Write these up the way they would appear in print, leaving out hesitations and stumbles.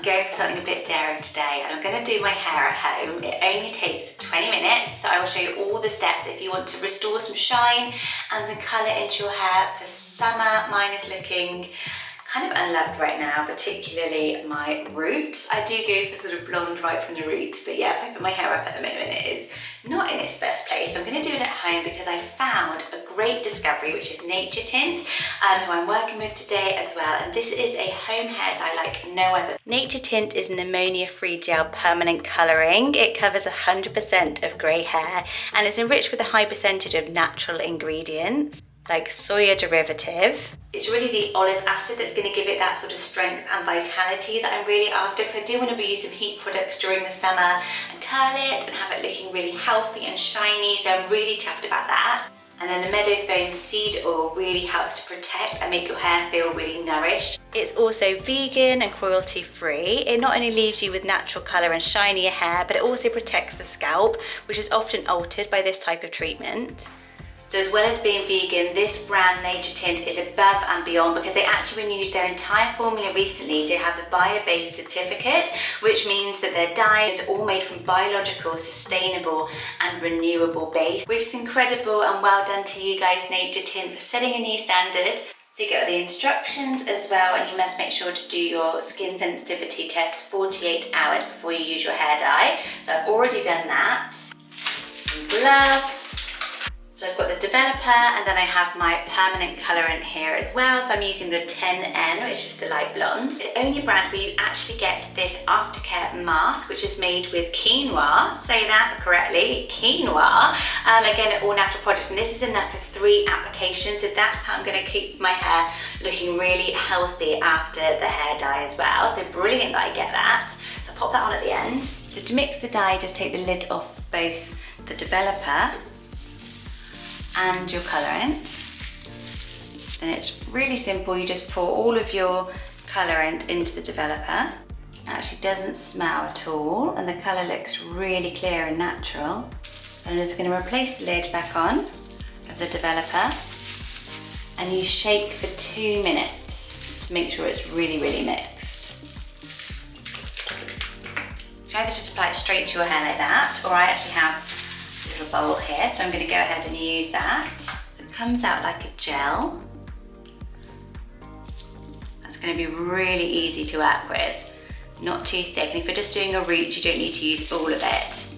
going for something a bit daring today, and I'm going to do my hair at home. It only takes 20 minutes, so I will show you all the steps if you want to restore some shine and some colour into your hair for summer. Mine is looking kind of unloved right now, particularly my roots. I do go for sort of blonde right from the roots, but yeah, if I put my hair up at the moment, it is not in its best place. So I'm going to do it at home because I found a great discovery, which is Naturtint, who I'm working with today as well. And this is a home hair dye like no other. Naturtint is an ammonia-free gel permanent colouring. It covers 100% of grey hair, and it's enriched with a high percentage of natural ingredients like soya derivative. It's really the olive acid that's going to give it that sort of strength and vitality that I'm really after, because I do want to use some heat products during the summer and curl it and have it looking really healthy and shiny, so I'm really chuffed about that. And then the Meadow Foam seed oil really helps to protect and make your hair feel really nourished. It's also vegan and cruelty-free. It not only leaves you with natural colour and shinier hair, but it also protects the scalp, which is often altered by this type of treatment. So as well as being vegan, this brand Naturtint is above and beyond, because they actually renewed their entire formula recently to have a Biobased certificate, which means that their dye is all made from biological, sustainable and renewable base, which is incredible, and well done to you guys, Naturtint, for setting a new standard. So you get all the instructions as well, and you must make sure to do your skin sensitivity test 48 hours before you use your hair dye. So I've already done that. Some gloves. So I've got the developer, and then I have my permanent colorant here as well. So I'm using the 10N, which is the light blonde. It's the only brand where you actually get this aftercare mask, which is made with quinoa. Say that correctly, quinoa. Again, all natural products, and this is enough for 3 applications. So that's how I'm going to keep my hair looking really healthy after the hair dye as well. So brilliant that I get that. So I'll pop that on at the end. So to mix the dye, just take the lid off both the developer and your colorant. And it's really simple. You just pour all of your colorant into the developer. It actually doesn't smell at all, and the color looks really clear and natural. I'm just going to replace the lid back on of the developer, and you shake for 2 minutes to make sure it's really mixed. So either just apply it straight to your hair like that, or I actually have little bowl here, so I'm going to go ahead and use that. It comes out like a gel. That's going to be really easy to work with, not too thick, and if you're just doing a root, you don't need to use all of it.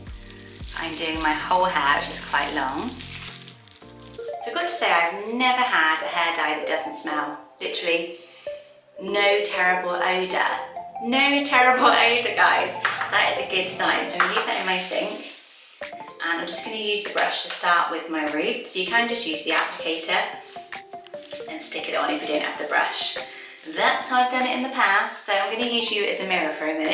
I'm doing my whole hair, which is quite long. So I've got to say, I've never had a hair dye that doesn't smell. Literally no terrible odour. No terrible odour, guys. That is a good sign. So I'm going to leave that in my sink. And I'm just going to use the brush to start with my root. So you can just use the applicator and stick it on if you don't have the brush. That's how I've done it in the past. So I'm going to use you as a mirror for a minute.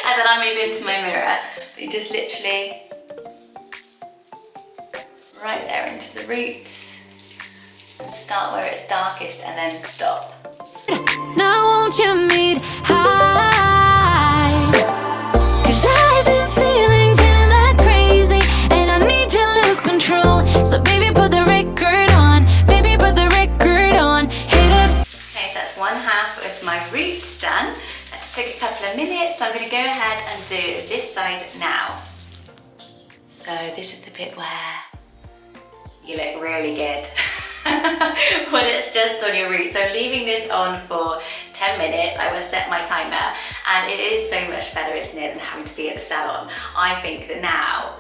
And then I'll move into my mirror. You just literally right there into the roots. Start where it's darkest and then stop. Now won't you meet high? 'Cause I've been feeling that crazy, and I need to lose control. So baby, put the record on. Baby, put the record on. Hit it. Okay, so that's 1/2 of my roots done. Let's take a couple of minutes. So I'm going to go ahead and do this side now. So this is the bit where you look really good. When it's just on your roots. So I'm leaving this on for 10 minutes. I will set my timer, and it is so much better, isn't it, than having to be at the salon. I think that now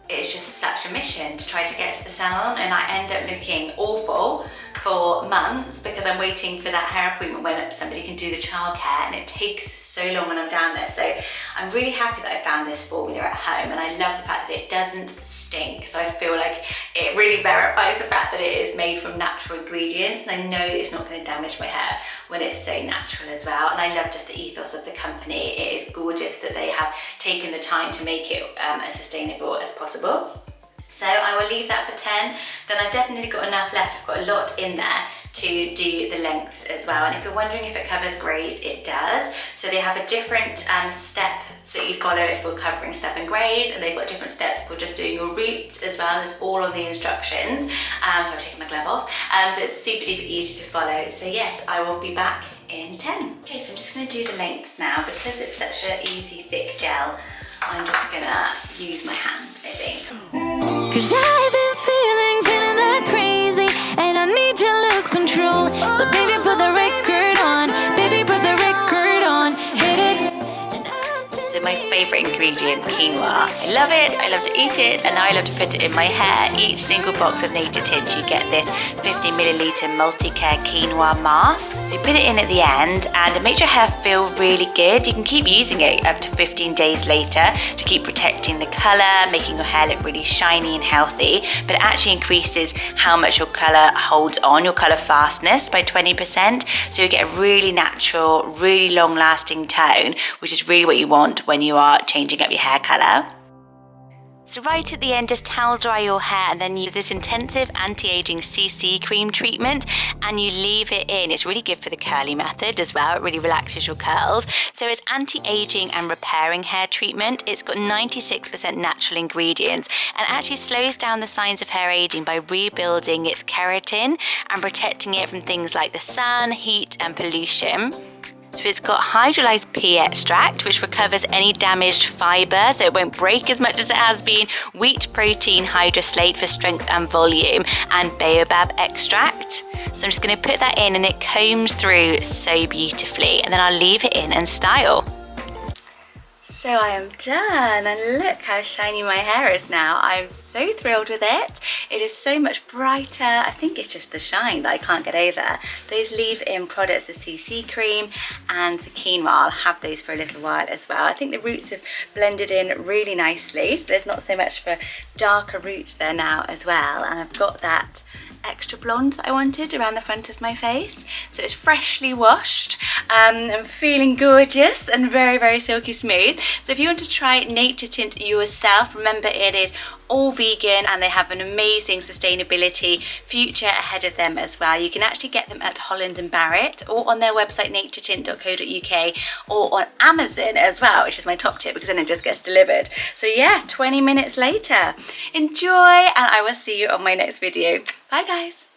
it's just such a mission to try to get to the salon, and I end up looking awful for months because I'm waiting for that hair appointment when somebody can do the childcare, and it takes so long when I'm down there. So I'm really happy that I found this formula at home, and I love the fact that it doesn't stink. So I feel like it really verifies the fact that it is made from natural ingredients, and I know that it's not going to damage my hair when it's so natural as well. And I love just the ethos of the company. It is gorgeous that they have taken the time to make it as sustainable as possible. So I will leave that for 10. Then I've definitely got enough left. I've got a lot in there to do the lengths as well. And if you're wondering if it covers greys, it does. So they have a different step that you follow if you're covering stuff in greys, and they've got different steps if you're just doing your roots as well. There's all of the instructions. So I'm taking my glove off. So it's super duper easy to follow. So yes, I will be back in 10. Okay, so I'm just going to do the lengths now. Because it's such an easy thick gel, I'm just going to use my hands, I think. Cause I've been feeling that crazy, and I need to lose control. So baby, put the record on. Baby, put the record on. Hit it. So my favourite ingredient, quinoa. I love it, I love to eat it, and now I love to put it in my hair. Each single box of Naturtint, you get this 50ml multi-care quinoa mask. So you put it in at the end, and it makes your hair feel really good. You can keep using it up to 15 days later to keep protecting the colour, making your hair look really shiny and healthy, but it actually increases how much your colour holds on, your colour fastness by 20%. So you get a really natural, really long-lasting tone, which is really what you want when you are changing up your hair colour. So right at the end, just towel dry your hair and then use this intensive anti-aging CC cream treatment, and you leave it in. It's really good for the curly method as well. It really relaxes your curls. So it's anti-aging and repairing hair treatment. It's got 96% natural ingredients and actually slows down the signs of hair aging by rebuilding its keratin and protecting it from things like the sun, heat and pollution. So it's got hydrolyzed pea extract, which recovers any damaged fibre, so it won't break as much as it has been, wheat protein hydroslate for strength and volume, and baobab extract. So I'm just going to put that in, and it combs through so beautifully, and then I'll leave it in and style. So I am done, and look how shiny my hair is now. I'm so thrilled with it. It is so much brighter. I think it's just the shine that I can't get over. Those leave-in products, the CC cream and the quinoa, I'll have those for a little while as well. I think the roots have blended in really nicely. So there's not so much for darker roots there now as well. And I've got that extra blonde that I wanted around the front of my face. So it's freshly washed. I'm feeling gorgeous and very, very silky smooth. So if you want to try Naturtint yourself, remember it is all vegan and they have an amazing sustainability future ahead of them as well. You can actually get them at Holland & Barrett or on their website naturtint.co.uk or on Amazon as well, which is my top tip because then it just gets delivered. So yes, 20 minutes later. Enjoy, and I will see you on my next video. Bye guys.